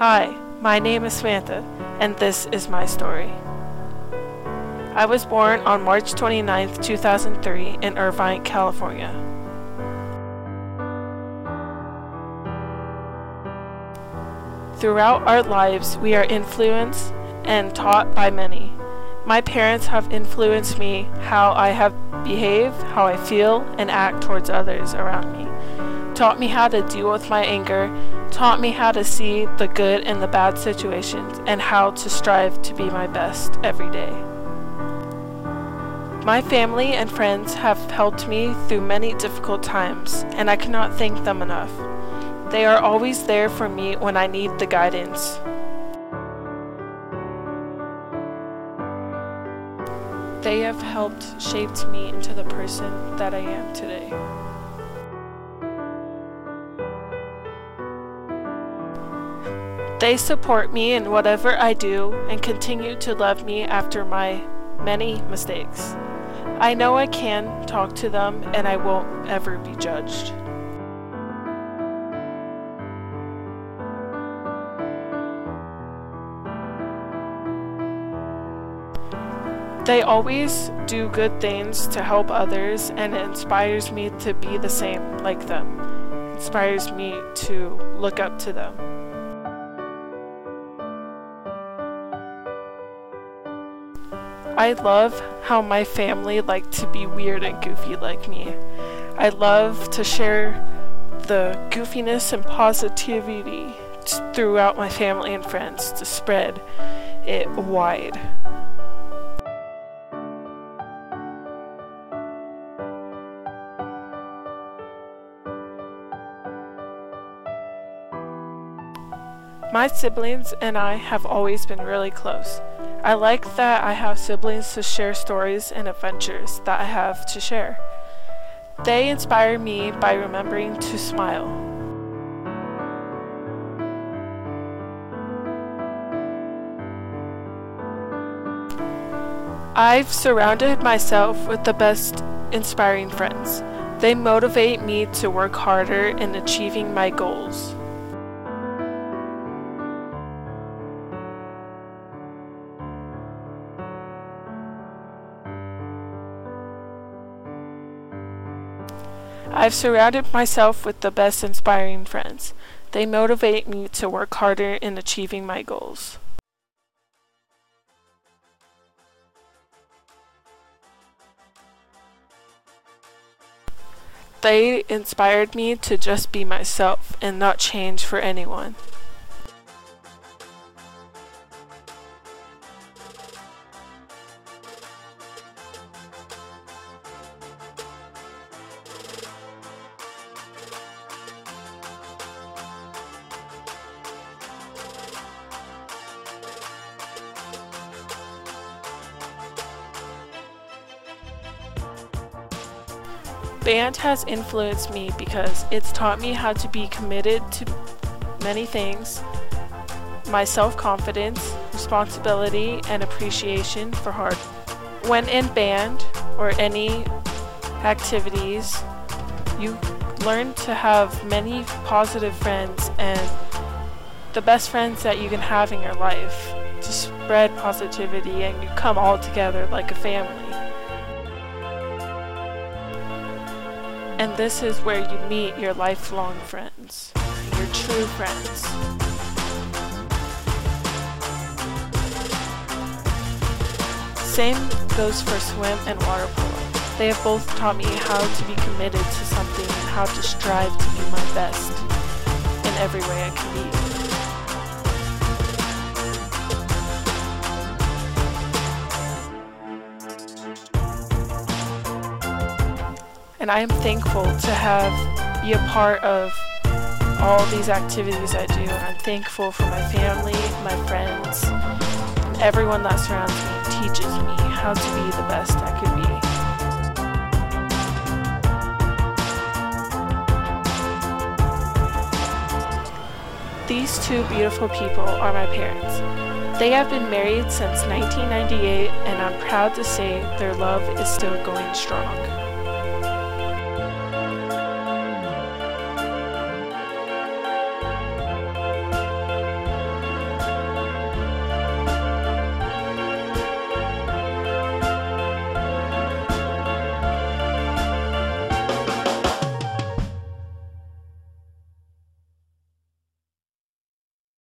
Hi, my name is Samantha, and this is my story. I was born on March 29, 2003 in Irvine, California. Throughout our lives, we are influenced and taught by many. My parents have influenced me how I have behaved, how I feel, and act towards others around me. Taught me how to deal with my anger, taught me how to see the good in the bad situations, and how to strive to be my best every day. My family and friends have helped me through many difficult times, and I cannot thank them enough. They are always there for me when I need the guidance. They have helped shape me into the person that I am today. They support me in whatever I do and continue to love me after my many mistakes. I know I can talk to them and I won't ever be judged. They always do good things to help others, and it inspires me to be the same like them. It inspires me to look up to them. I love how my family like to be weird and goofy like me. I love to share the goofiness and positivity throughout my family and friends to spread it wide. My siblings and I have always been really close. I like that I have siblings to share stories and adventures that I have to share. They inspire me by remembering to smile. I've surrounded myself with the best inspiring friends. They motivate me to work harder in achieving my goals. I've surrounded myself with the best inspiring friends. They motivate me to work harder in achieving my goals. They inspired me to just be myself and not change for anyone. Band has influenced me because it's taught me how to be committed to many things, my self-confidence, responsibility, and appreciation for hard work. When in band or any activities, you learn to have many positive friends and the best friends that you can have in your life to spread positivity, and you come all together like a family. And this is where you meet your lifelong friends, your true friends. Same goes for swim and water polo. They have both taught me how to be committed to something and how to strive to be my best in every way I can be. And I am thankful to be a part of all these activities I do. And I'm thankful for my family, my friends, and everyone that surrounds me and teaches me how to be the best I could be. These two beautiful people are my parents. They have been married since 1998, and I'm proud to say their love is still going strong.